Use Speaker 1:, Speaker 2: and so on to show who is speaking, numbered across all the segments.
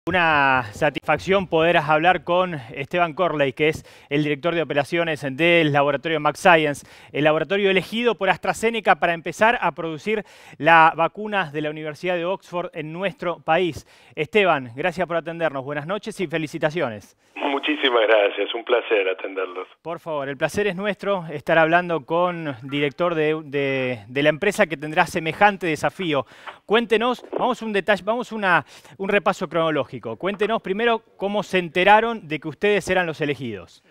Speaker 1: Una satisfacción poder hablar con Esteban Corley, que es el director de operaciones del laboratorio MabScience, el laboratorio elegido por AstraZeneca para empezar a producir la vacuna de la Universidad de Oxford en nuestro país. Esteban, gracias por atendernos. Buenas noches y felicitaciones.
Speaker 2: Muchísimas gracias, un placer atenderlos.
Speaker 1: Por favor, el placer es nuestro estar hablando con director de la empresa que tendrá semejante desafío. Cuéntenos, vamos un repaso cronológico. Cuéntenos primero cómo se enteraron de que ustedes eran los elegidos.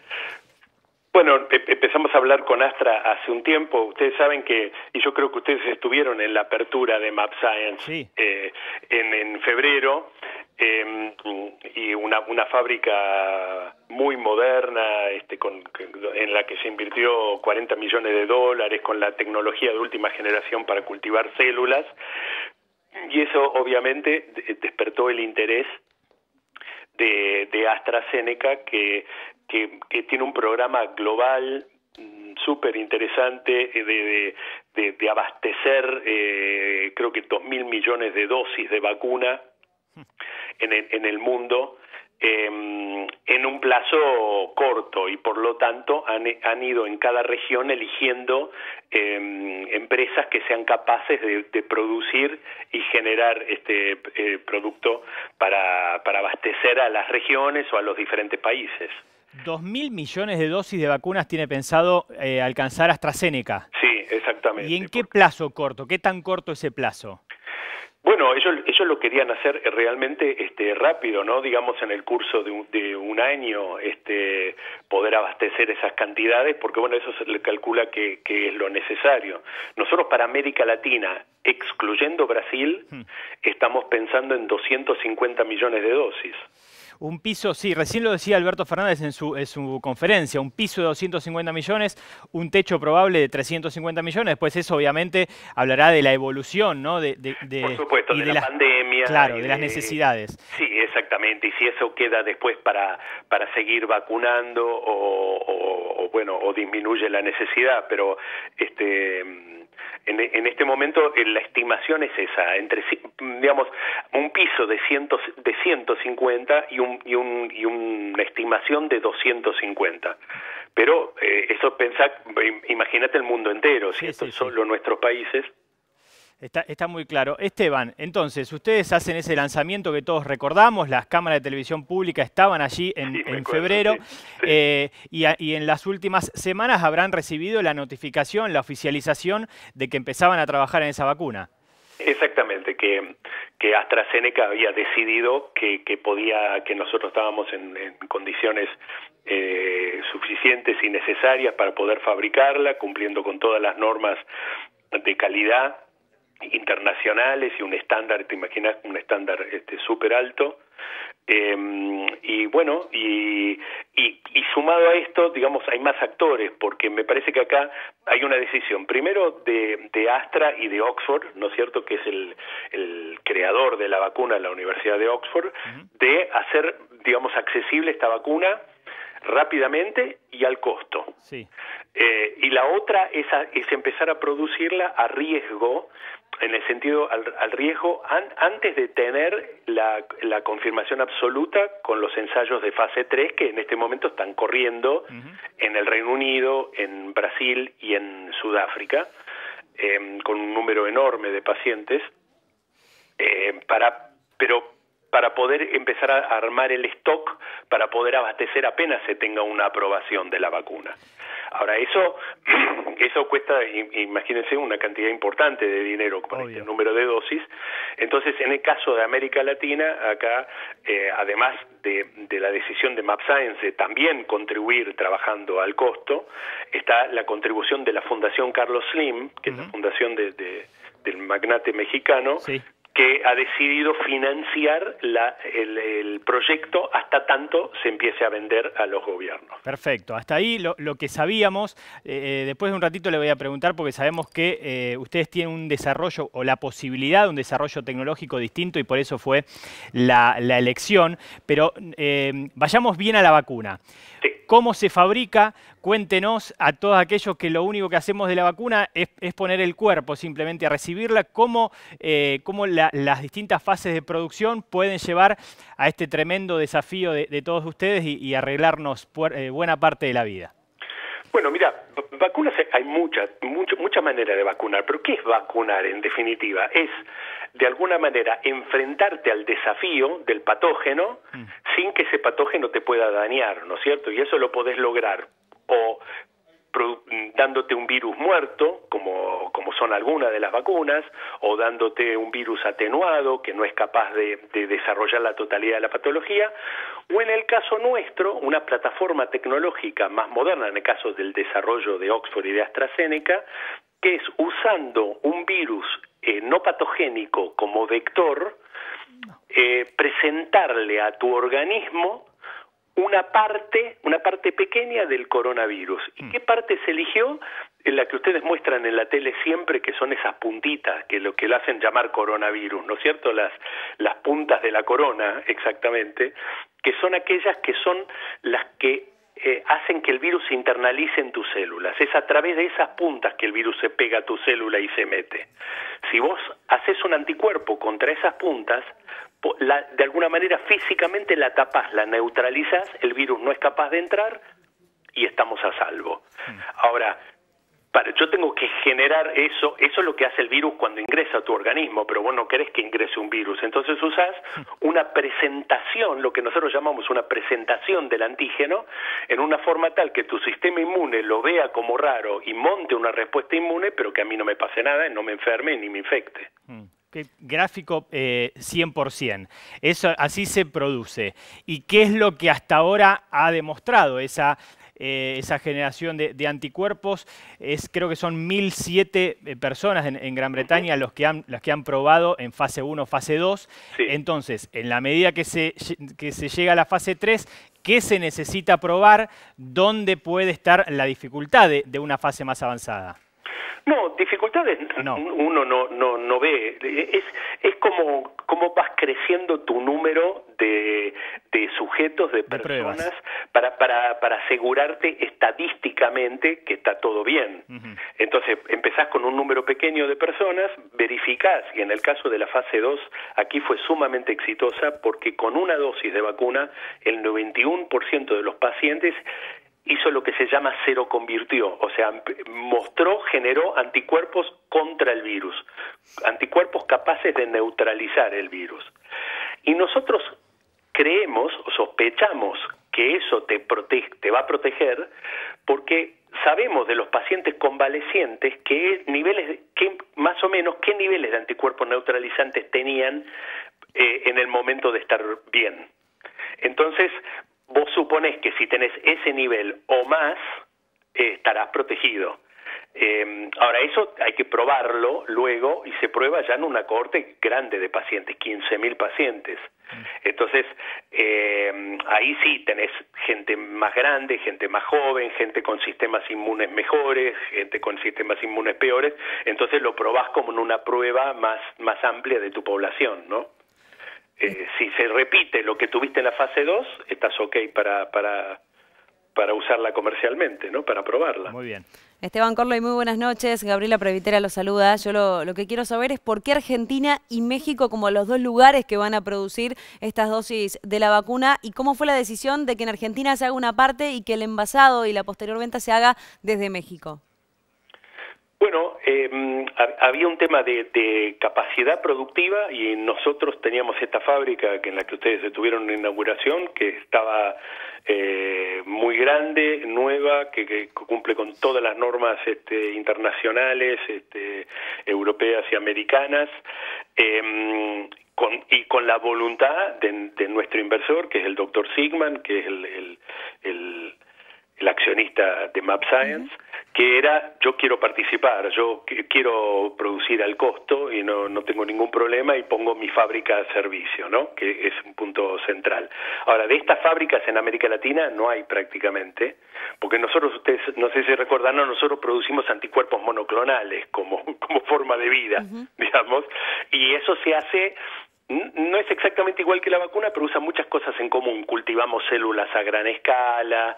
Speaker 2: Bueno, empezamos a hablar con Astra hace un tiempo. Ustedes saben que, y yo creo que ustedes estuvieron en la apertura de MabScience
Speaker 1: sí.
Speaker 2: en febrero, y una fábrica muy moderna, en la que se invirtió 40 millones de dólares con la tecnología de última generación para cultivar células, y eso obviamente despertó el interés de AstraZeneca, que tiene un programa global súper interesante de abastecer, creo que 2.000 millones de dosis de vacuna en el mundo, en un plazo corto, y por lo tanto han ido en cada región eligiendo empresas que sean capaces de producir y generar este producto para abastecer a las regiones o a los diferentes países.
Speaker 1: 2.000 millones de dosis de vacunas tiene pensado alcanzar AstraZeneca.
Speaker 2: Sí, exactamente.
Speaker 1: ¿Y en qué plazo corto? ¿Qué tan corto ese plazo?
Speaker 2: Bueno, ellos lo querían hacer realmente rápido, ¿no? Digamos, en el curso de un año, poder abastecer esas cantidades, porque bueno, eso se le calcula que es lo necesario. Nosotros para América Latina, excluyendo Brasil, estamos pensando en 250 millones de dosis.
Speaker 1: Un piso, sí, recién lo decía Alberto Fernández en su conferencia, un piso de 250 millones, un techo probable de 350 millones, después eso obviamente hablará de la evolución, ¿no?
Speaker 2: Por supuesto, de la pandemia.
Speaker 1: Claro, de las necesidades.
Speaker 2: Sí, exactamente, y si eso queda después para seguir vacunando o disminuye la necesidad, pero en este momento la estimación es esa, digamos, un piso de 150 y una estimación de 250. Pero eso imagínate el mundo entero, si esto es solo nuestros países.
Speaker 1: Está muy claro. Esteban, entonces, ustedes hacen ese lanzamiento que todos recordamos, las cámaras de televisión pública estaban allí en febrero, sí. Y en las últimas semanas habrán recibido la notificación, la oficialización de que empezaban a trabajar en esa vacuna.
Speaker 2: Exactamente, que AstraZeneca había decidido que nosotros estábamos en condiciones suficientes y necesarias para poder fabricarla, cumpliendo con todas las normas de calidad internacionales y un estándar, te imaginas, un estándar súper alto, y bueno, y sumado a esto, digamos, hay más actores, porque me parece que acá hay una decisión, primero de Astra y de Oxford, ¿no es cierto?, que es el creador de la vacuna, la Universidad de Oxford, de hacer, digamos, accesible esta vacuna rápidamente y al costo. Sí. Y la otra es empezar a producirla a riesgo, en el sentido al riesgo antes de tener la confirmación absoluta con los ensayos de fase 3 que en este momento están corriendo en el Reino Unido, en Brasil y en Sudáfrica, con un número enorme de pacientes, para poder empezar a armar el stock para poder abastecer apenas se tenga una aprobación de la vacuna. Ahora, eso cuesta, imagínense, una cantidad importante de dinero con este número de dosis. Entonces, en el caso de América Latina, acá, además de la decisión de MabScience de también contribuir trabajando al costo, está la contribución de la Fundación Carlos Slim, que es la fundación del magnate mexicano, sí, que ha decidido financiar el proyecto hasta tanto se empiece a vender a los gobiernos.
Speaker 1: Perfecto. Hasta ahí lo que sabíamos. Después de un ratito le voy a preguntar porque sabemos que ustedes tienen un desarrollo o la posibilidad de un desarrollo tecnológico distinto y por eso fue la elección. Pero vayamos bien a la vacuna.
Speaker 2: Sí.
Speaker 1: cómo se fabrica. Cuéntenos a todos aquellos que lo único que hacemos de la vacuna es poner el cuerpo simplemente a recibirla, cómo las distintas fases de producción pueden llevar a este tremendo desafío de todos ustedes y arreglarnos buena parte de la vida.
Speaker 2: Bueno, mira, vacunas hay muchas maneras de vacunar, pero ¿qué es vacunar en definitiva? Es, de alguna manera, enfrentarte al desafío del patógeno sin que ese patógeno te pueda dañar, ¿no es cierto? Y eso lo podés lograr o dándote un virus muerto, como son algunas de las vacunas, o dándote un virus atenuado que no es capaz de desarrollar la totalidad de la patología, o en el caso nuestro, una plataforma tecnológica más moderna, en el caso del desarrollo de Oxford y de AstraZeneca, que es usando un virus no patogénico como vector, presentarle a tu organismo una parte pequeña del coronavirus. ¿Y qué parte se eligió? En la que ustedes muestran en la tele siempre, que son esas puntitas, que lo hacen llamar coronavirus, ¿no es cierto? Las puntas de la corona, exactamente, que son aquellas que son las que hacen que el virus se internalice en tus células. Es a través de esas puntas que el virus se pega a tu célula y se mete. Si vos haces un anticuerpo contra esas puntas, de alguna manera físicamente la tapás, la neutralizás, el virus no es capaz de entrar y estamos a salvo. Ahora, yo tengo que generar eso es lo que hace el virus cuando ingresa a tu organismo, pero vos no querés que ingrese un virus, entonces usás una presentación, lo que nosotros llamamos una presentación del antígeno, en una forma tal que tu sistema inmune lo vea como raro y monte una respuesta inmune, pero que a mí no me pase nada, no me enferme ni me infecte.
Speaker 1: Gráfico 100%. Eso así se produce. ¿Y qué es lo que hasta ahora ha demostrado esa generación de anticuerpos? Creo que son 1.007 personas en Gran Bretaña los que han probado en fase 1, fase 2. Sí. Entonces, en la medida que se llega a la fase 3, ¿qué se necesita probar? ¿Dónde puede estar la dificultad de una fase más avanzada?
Speaker 2: No, dificultades uno no ve. Es como vas creciendo tu número de sujetos, de personas, para asegurarte estadísticamente que está todo bien. Entonces, empezás con un número pequeño de personas, verificás, y en el caso de la fase 2, aquí fue sumamente exitosa, porque con una dosis de vacuna, el 91% de los pacientes hizo lo que se llama seroconvirtió, o sea, generó anticuerpos contra el virus, anticuerpos capaces de neutralizar el virus. Y nosotros creemos o sospechamos que eso te va a proteger porque sabemos de los pacientes convalecientes más o menos qué niveles de anticuerpos neutralizantes tenían en el momento de estar bien. Entonces, vos suponés que si tenés ese nivel o más, estarás protegido. Ahora, eso hay que probarlo luego y se prueba ya en una cohorte grande de pacientes, 15.000 pacientes. Entonces, ahí sí tenés gente más grande, gente más joven, gente con sistemas inmunes mejores, gente con sistemas inmunes peores. Entonces lo probás como en una prueba más amplia de tu población, ¿no? Si se repite lo que tuviste en la fase 2, estás ok para usarla comercialmente, ¿no? Para probarla.
Speaker 1: Muy bien.
Speaker 3: Esteban Corley, muy buenas noches. Gabriela Previtera lo saluda. Yo lo que quiero saber es por qué Argentina y México como los dos lugares que van a producir estas dosis de la vacuna y cómo fue la decisión de que en Argentina se haga una parte y que el envasado y la posterior venta se haga desde México.
Speaker 2: Bueno, había un tema de capacidad productiva y nosotros teníamos esta fábrica en la que ustedes tuvieron una inauguración que estaba muy grande, nueva, que cumple con todas las normas internacionales, europeas y americanas, con la voluntad de nuestro inversor, que es el Dr. Sigman, que es el accionista de mAbxience, que era, yo quiero participar, yo quiero producir al costo y no tengo ningún problema y pongo mi fábrica a servicio, ¿no? Que es un punto central. Ahora, de estas fábricas en América Latina no hay prácticamente, porque nosotros, ustedes, no sé si recuerdan, nosotros producimos anticuerpos monoclonales como forma de vida, digamos, y eso se hace No es exactamente igual que la vacuna, pero usa muchas cosas en común. Cultivamos células a gran escala,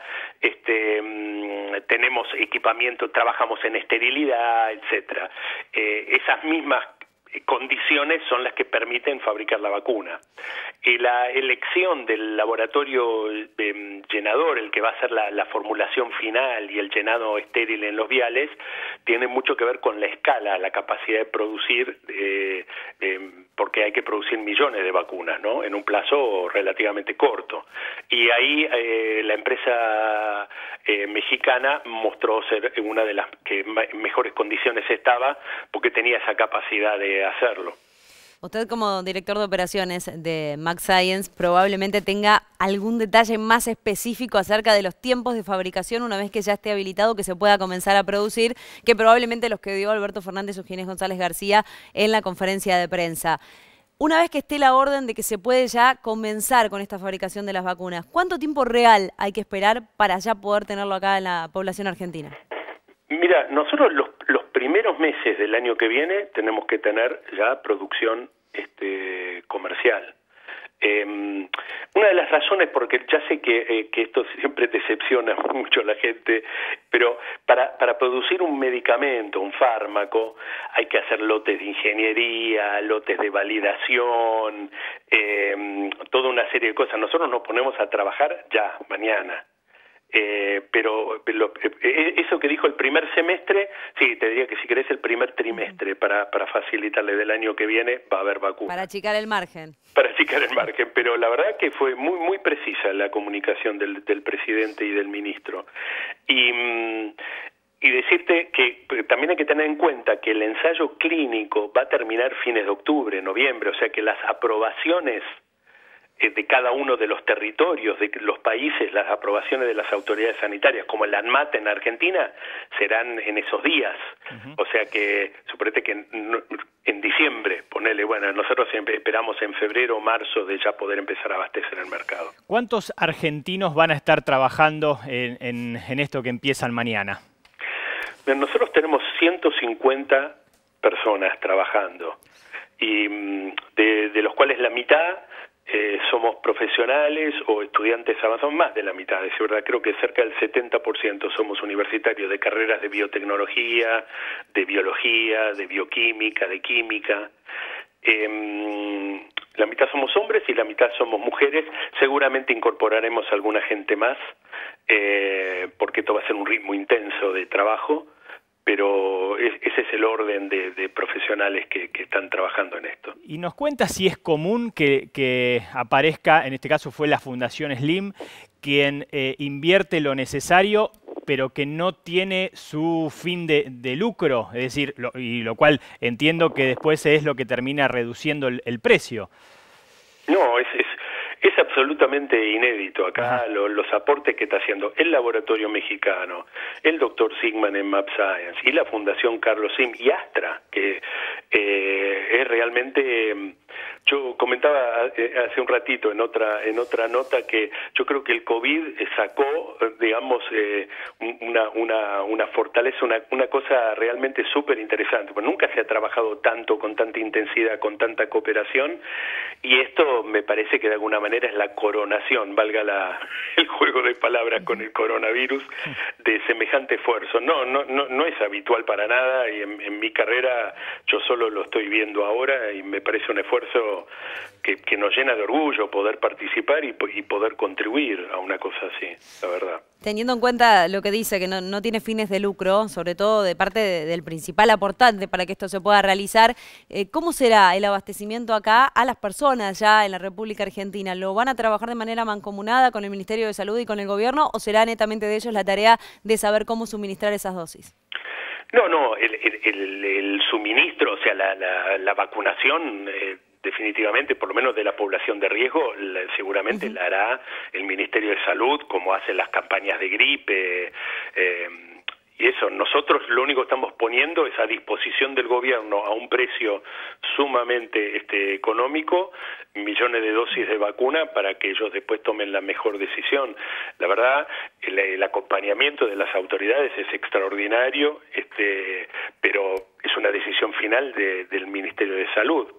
Speaker 2: tenemos equipamiento, trabajamos en esterilidad, etcétera. Esas mismas condiciones son las que permiten fabricar la vacuna. La elección del laboratorio llenador, el que va a hacer la formulación final y el llenado estéril en los viales, tiene mucho que ver con la escala, la capacidad de producir, porque hay que producir millones de vacunas, ¿no?, en un plazo relativamente corto. Y ahí la empresa mexicana mostró ser una de las que en mejores condiciones estaba, porque tenía esa capacidad de hacerlo.
Speaker 3: Usted, como director de operaciones de MagScience, probablemente tenga algún detalle más específico acerca de los tiempos de fabricación una vez que ya esté habilitado, que se pueda comenzar a producir, que probablemente los que dio Alberto Fernández o Ginés González García en la conferencia de prensa. Una vez que esté la orden de que se puede ya comenzar con esta fabricación de las vacunas, ¿cuánto tiempo real hay que esperar para ya poder tenerlo acá en la población argentina?
Speaker 2: Mira, nosotros los primeros meses del año que viene tenemos que tener ya producción comercial. Una de las razones, porque ya sé que esto siempre decepciona mucho a la gente, pero para producir un medicamento, un fármaco, hay que hacer lotes de ingeniería, lotes de validación, toda una serie de cosas. Nosotros nos ponemos a trabajar ya, mañana. Pero eso que dijo el primer semestre, sí, te diría que si querés el primer trimestre para facilitarle del año que viene va a haber vacuna.
Speaker 3: Para achicar el margen.
Speaker 2: Para achicar el margen, pero la verdad que fue muy precisa la comunicación del presidente y del ministro. Y decirte que también hay que tener en cuenta que el ensayo clínico va a terminar fines de octubre, noviembre, o sea que las aprobaciones de cada uno de los territorios, de los países, las aprobaciones de las autoridades sanitarias, como el ANMAT en Argentina, serán en esos días. O sea que, suponete que en diciembre, ponele, bueno, nosotros esperamos en febrero o marzo de ya poder empezar a abastecer el mercado.
Speaker 1: ¿Cuántos argentinos van a estar trabajando en esto que empiezan mañana?
Speaker 2: Bien, nosotros tenemos 150 personas trabajando, y de los cuales la mitad somos profesionales o estudiantes avanzados, más de la mitad, es verdad, creo que cerca del 70% somos universitarios de carreras de biotecnología, de biología, de bioquímica, de química. La mitad somos hombres y la mitad somos mujeres. Seguramente incorporaremos a alguna gente más, porque esto va a ser un ritmo intenso de trabajo, pero ese es el orden de profesionales que están trabajando en esto.
Speaker 1: Y nos cuenta si es común que aparezca, en este caso fue la Fundación Slim, quien invierte lo necesario, pero que no tiene su fin de lucro, es decir, lo cual entiendo que después es lo que termina reduciendo el precio.
Speaker 2: No, es absolutamente inédito acá los aportes que está haciendo el laboratorio mexicano, el doctor Sigman en MagScience y la Fundación Carlos Slim y Astra, que es realmente... Yo comentaba hace un ratito en otra nota que yo creo que el COVID sacó, digamos, una fortaleza, una cosa realmente súper interesante. Pues nunca se ha trabajado tanto, con tanta intensidad, con tanta cooperación, y esto me parece que de alguna manera es la coronación, valga el juego de palabras con el coronavirus, de semejante esfuerzo. No es habitual para nada, y en mi carrera yo solo lo estoy viendo ahora, y me parece un esfuerzo que nos llena de orgullo poder participar y poder contribuir a una cosa así, la verdad.
Speaker 3: Teniendo en cuenta lo que dice, que no tiene fines de lucro, sobre todo de parte del principal aportante para que esto se pueda realizar, ¿cómo será el abastecimiento acá a las personas ya en la República Argentina? ¿Lo van a trabajar de manera mancomunada con el Ministerio de Salud y con el Gobierno, o será netamente de ellos la tarea de saber cómo suministrar esas dosis?
Speaker 2: No, el suministro, o sea, la vacunación... definitivamente, por lo menos de la población de riesgo, seguramente la hará el Ministerio de Salud, como hacen las campañas de gripe, y eso. Nosotros lo único que estamos poniendo es a disposición del gobierno a un precio sumamente económico, millones de dosis de vacuna para que ellos después tomen la mejor decisión. La verdad, el acompañamiento de las autoridades es extraordinario, pero es una decisión final del Ministerio de Salud.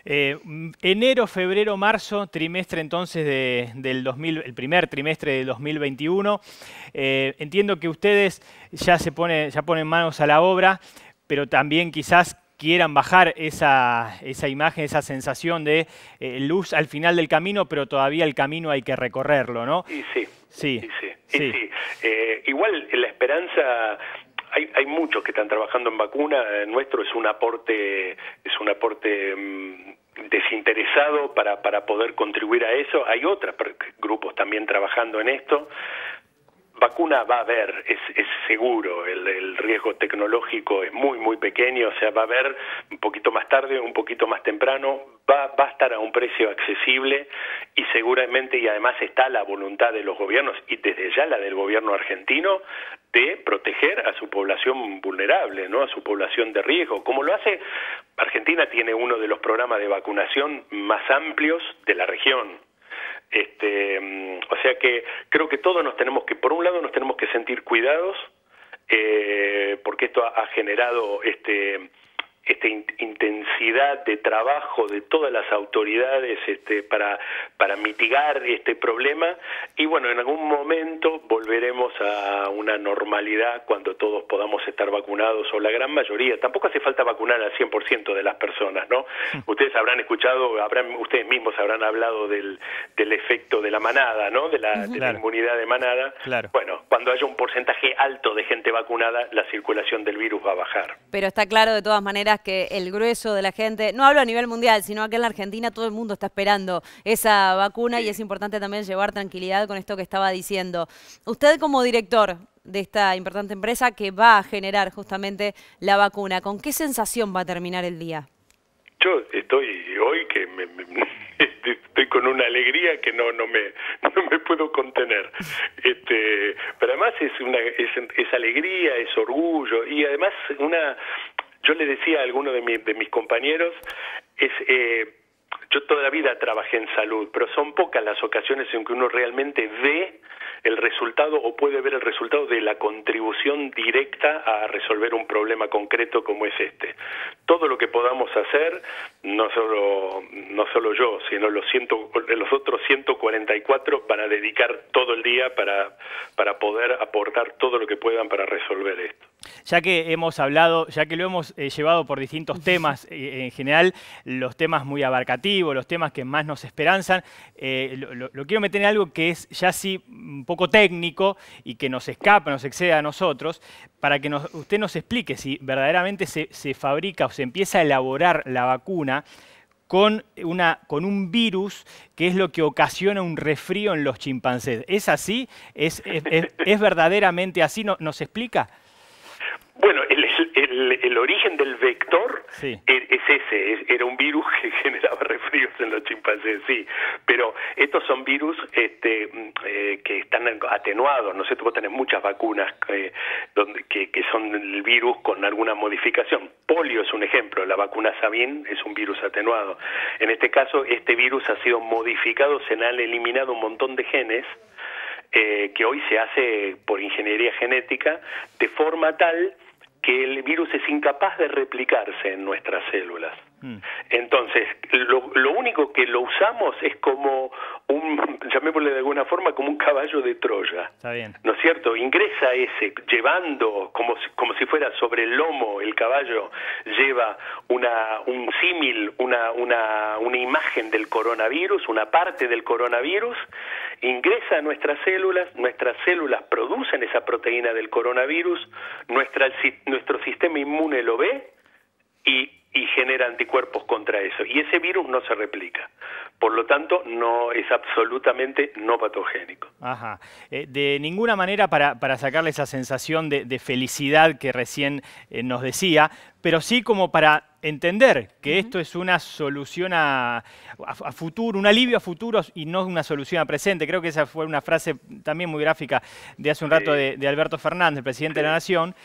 Speaker 1: Enero, febrero, marzo, trimestre entonces el primer trimestre de 2021. Entiendo que ustedes ya ponen manos a la obra, pero también quizás quieran bajar esa imagen, esa sensación de luz al final del camino, pero todavía el camino hay que recorrerlo, ¿no?
Speaker 2: Y sí. Igual la esperanza, hay muchos que están trabajando en vacuna, nuestro es un aporte desinteresado para poder contribuir a eso. Hay otros grupos también trabajando en esto. Vacuna va a haber, es seguro, el riesgo tecnológico es muy pequeño, o sea, va a haber un poquito más tarde, un poquito más temprano, va a estar a un precio accesible y seguramente, y además está la voluntad de los gobiernos, y desde ya la del gobierno argentino, de proteger a su población vulnerable, ¿no? A su población de riesgo. Como lo hace, Argentina tiene uno de los programas de vacunación más amplios de la región. O sea que creo que todos por un lado nos tenemos que sentir cuidados, porque esto ha generado esta intensidad de trabajo de todas las autoridades para mitigar este problema, y bueno, en algún momento volveremos a una normalidad cuando todos podamos estar vacunados, o la gran mayoría. Tampoco hace falta vacunar al 100% de las personas, ¿no? Ustedes habrán escuchado, ustedes mismos habrán hablado del efecto de la manada, ¿no? De la inmunidad de manada.
Speaker 1: Claro.
Speaker 2: Bueno, cuando haya un porcentaje alto de gente vacunada, la circulación del virus va a bajar.
Speaker 3: Pero está claro de todas maneras que el grueso de la gente, no hablo a nivel mundial, sino acá en la Argentina todo el mundo está esperando esa vacuna, y es importante también llevar tranquilidad con esto que estaba diciendo. Usted, como director de esta importante empresa que va a generar justamente la vacuna, ¿con qué sensación va a terminar el día?
Speaker 2: Yo estoy hoy que estoy con una alegría que no me puedo contener. Pero además es alegría, es orgullo, y además yo le decía a alguno de mis compañeros, yo toda la vida trabajé en salud, pero son pocas las ocasiones en que uno realmente ve el resultado, o puede ver el resultado de la contribución directa a resolver un problema concreto como es este. Todo lo que podamos hacer, no solo yo, sino los otros 144 van a dedicar todo el día para poder aportar todo lo que puedan para resolver esto.
Speaker 1: Ya que hemos hablado, ya que lo hemos llevado por distintos temas, en general los temas muy abarcativos, los temas que más nos esperanzan, lo quiero meter en algo que es ya sí un poco técnico y que nos escapa, nos excede a nosotros, para que usted nos explique si verdaderamente se fabrica o se empieza a elaborar la vacuna con un virus que es lo que ocasiona un resfrío en los chimpancés. ¿Es así? ¿Es verdaderamente así? ¿Nos explica?
Speaker 2: Bueno, el origen del vector es ese, era un virus que generaba resfríos en los chimpancés, sí, pero estos son virus que están atenuados, ¿no sé? Vos tenés muchas vacunas que son el virus con alguna modificación. Polio es un ejemplo, la vacuna Sabin es un virus atenuado. En este caso, este virus ha sido modificado, se han eliminado un montón de genes, que hoy se hace por ingeniería genética, de forma tal que el virus es incapaz de replicarse en nuestras células. Entonces, lo único que lo usamos es como llamémosle de alguna forma, como un caballo de Troya.
Speaker 1: Está bien.
Speaker 2: ¿No es cierto? Ingresa llevando, como si fuera sobre el lomo, el caballo lleva un símil, una imagen del coronavirus, una parte del coronavirus, ingresa a nuestras células producen esa proteína del coronavirus, nuestro sistema inmune lo ve y genera anticuerpos contra eso. Y ese virus no se replica. Por lo tanto, no es absolutamente no patogénico.
Speaker 1: Ajá. De ninguna manera para sacarle esa sensación de felicidad que recién nos decía, pero sí como para entender que esto es una solución a futuro, un alivio a futuro y no una solución a presente. Creo que esa fue una frase también muy gráfica de hace un rato de Alberto Fernández, el presidente de la Nación.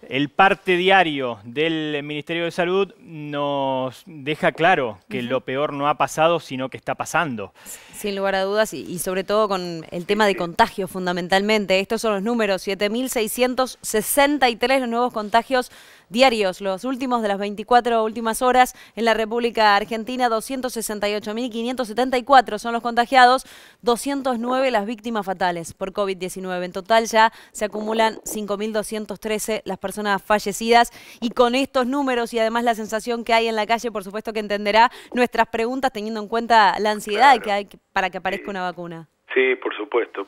Speaker 1: El parte diario del Ministerio de Salud nos deja claro que lo peor no ha pasado, sino que está pasando.
Speaker 3: Sin lugar a dudas, y sobre todo con el tema de contagio fundamentalmente. Estos son los números, 7.663 los nuevos contagios diarios, los últimos de las 24 últimas horas en la República Argentina, 268.574 son los contagiados, 209 las víctimas fatales por COVID-19. En total ya se acumulan 5.213 las personas fallecidas, y con estos números y además la sensación que hay en la calle, por supuesto que entenderá nuestras preguntas teniendo en cuenta la ansiedad que hay para que aparezca una vacuna.
Speaker 2: Sí, por supuesto,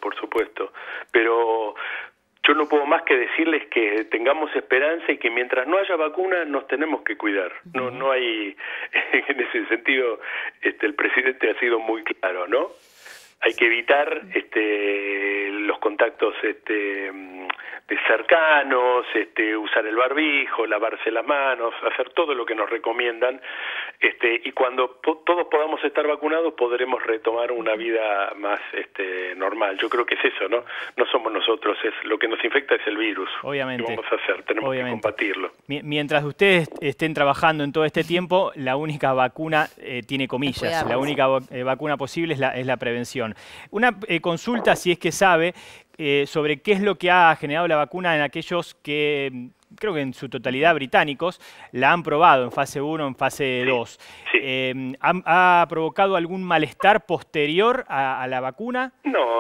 Speaker 2: pero yo no puedo más que decirles que tengamos esperanza y que mientras no haya vacuna nos tenemos que cuidar. No hay, en ese sentido, el presidente ha sido muy claro, ¿no? Hay que evitar los contactos cercanos, usar el barbijo, lavarse las manos, hacer todo lo que nos recomiendan, y cuando todos podamos estar vacunados podremos retomar una vida más normal. Yo creo que es eso, ¿no? No somos nosotros, es lo que nos infecta es el virus.
Speaker 1: Obviamente.
Speaker 2: ¿Qué vamos a hacer? Tenemos que combatirlo.
Speaker 1: Mientras ustedes estén trabajando en todo este tiempo, la única vacuna, tiene comillas, la única vacuna posible es la prevención. Una consulta, si es que sabe, sobre qué es lo que ha generado la vacuna en aquellos que, creo que en su totalidad británicos, la han probado en fase 1, en fase 2. Sí. ¿Ha provocado algún malestar posterior a la vacuna?
Speaker 2: No.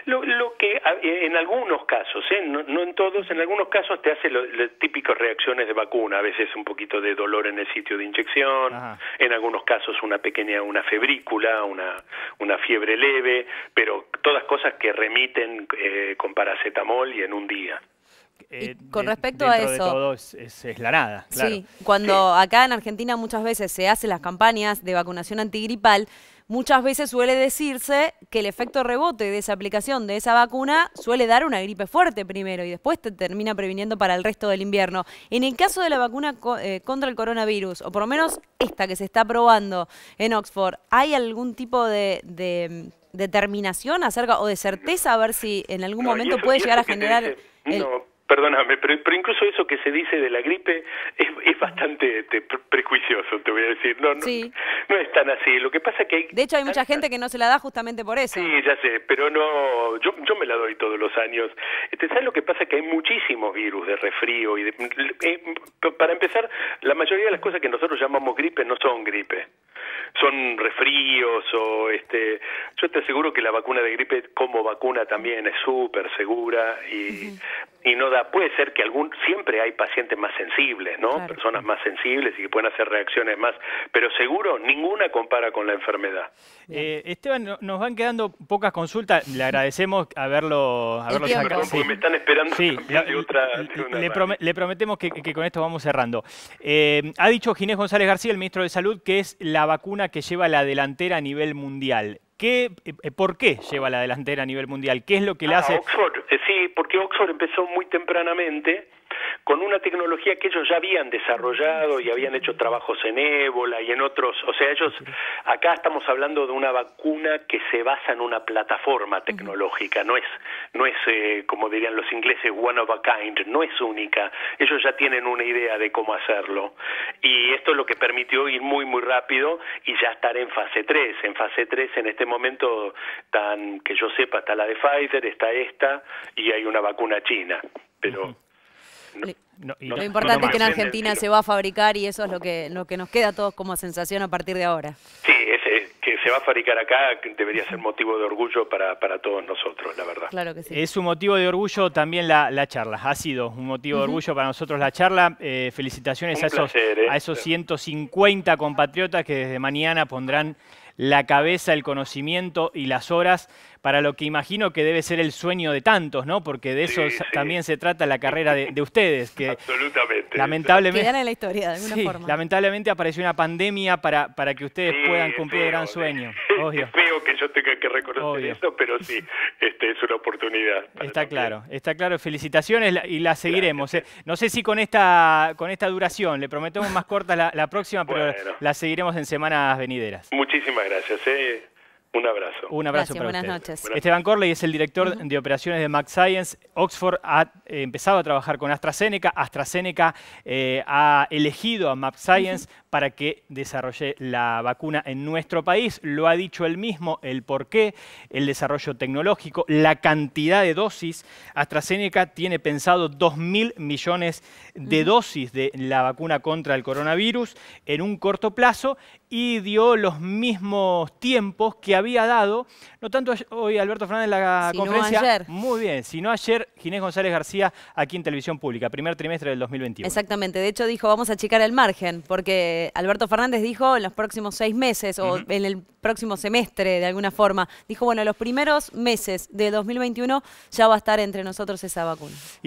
Speaker 2: Lo que en algunos casos, no en todos, en algunos casos te hace las típicas reacciones de vacuna, a veces un poquito de dolor en el sitio de inyección, en algunos casos una febrícula, una fiebre leve, pero todas cosas que remiten con paracetamol y en un día.
Speaker 3: Con respecto a eso,
Speaker 1: de todo es la nada, claro.
Speaker 3: Sí, cuando acá en Argentina muchas veces se hacen las campañas de vacunación antigripal, muchas veces suele decirse que el efecto rebote de esa aplicación de esa vacuna suele dar una gripe fuerte primero y después te termina previniendo para el resto del invierno. En el caso de la vacuna contra el coronavirus, o por lo menos esta que se está probando en Oxford, ¿hay algún tipo de determinación acerca o de certeza a ver si en algún momento puede llegar a generar...
Speaker 2: Perdóname, pero incluso eso que se dice de la gripe es bastante prejuicioso, te voy a decir. No es tan así. Lo que pasa es que hay...
Speaker 3: De hecho, hay mucha gente que no se la da justamente por eso.
Speaker 2: Sí, ya sé, pero no... Yo me la doy todos los años. ¿Sabes lo que pasa? Que hay muchísimos virus de resfrío. Para empezar, la mayoría de las cosas que nosotros llamamos gripe no son gripe. Son resfríos o... Yo te aseguro que la vacuna de gripe como vacuna también es súper segura y no da... Puede ser que siempre hay pacientes más sensibles, ¿no? Claro. Personas más sensibles y que pueden hacer reacciones más... Pero seguro, ninguna compara con la enfermedad.
Speaker 1: Esteban, nos van quedando pocas consultas. Le agradecemos haberlo sacado.
Speaker 2: Perdón, porque me están esperando
Speaker 1: le prometemos que con esto vamos cerrando. Ha dicho Ginés González García, el ministro de Salud, que es la vacuna que lleva la delantera a nivel mundial. ¿Por qué lleva la delantera a nivel mundial? ¿Qué es lo que le hace?
Speaker 2: Oxford, sí, porque Oxford empezó muy tempranamente con una tecnología que ellos ya habían desarrollado y habían hecho trabajos en ébola y en otros, o sea, acá estamos hablando de una vacuna que se basa en una plataforma tecnológica, no es como dirían los ingleses, one of a kind, no es única, ellos ya tienen una idea de cómo hacerlo, y esto es lo que permitió ir muy rápido y ya estar en fase 3. En fase 3 en este momento, que yo sepa, está la de Pfizer, está esta, y hay una vacuna china, pero...
Speaker 3: Lo importante es que en Argentina se va a fabricar y eso es lo que nos queda a todos como sensación a partir de ahora.
Speaker 2: Sí, que se va a fabricar acá debería ser motivo de orgullo para todos nosotros, la verdad.
Speaker 3: Claro que sí.
Speaker 1: Es un motivo de orgullo también la charla, ha sido un motivo de orgullo para nosotros la charla. Felicitaciones a esos 150 compatriotas que desde mañana pondrán la cabeza, el conocimiento y las horas para lo que imagino que debe ser el sueño de tantos, ¿no? Porque de eso también se trata la carrera de ustedes. Que
Speaker 2: absolutamente.
Speaker 1: Lamentablemente,
Speaker 3: quedan en la historia de alguna forma.
Speaker 1: Lamentablemente apareció una pandemia para que ustedes puedan cumplir el gran sueño.
Speaker 2: Es feo que yo tenga que reconocer eso, pero sí, es una oportunidad.
Speaker 1: Está claro. Felicitaciones y la seguiremos. No sé si con esta duración, le prometemos más corta la próxima, pero la seguiremos en semanas venideras.
Speaker 2: Muchísimas gracias. Un abrazo.
Speaker 1: Un abrazo para
Speaker 3: buenas
Speaker 1: ustedes.
Speaker 3: Noches.
Speaker 1: Esteban Corley es el director de operaciones de MagScience. Oxford ha empezado a trabajar con AstraZeneca. AstraZeneca ha elegido a MagScience para que desarrolle la vacuna en nuestro país. Lo ha dicho él mismo, el porqué, el desarrollo tecnológico, la cantidad de dosis. AstraZeneca tiene pensado 2.000 millones de dosis de la vacuna contra el coronavirus en un corto plazo y dio los mismos tiempos que había dado, no tanto hoy Alberto Fernández en la conferencia,
Speaker 3: ayer.
Speaker 1: Muy bien, sino ayer Ginés González García aquí en Televisión Pública, primer trimestre del 2021.
Speaker 3: Exactamente, de hecho dijo vamos a achicar el margen, porque Alberto Fernández dijo en los próximos 6 meses o en el próximo semestre de alguna forma, dijo bueno, los primeros meses de 2021 ya va a estar entre nosotros esa vacuna.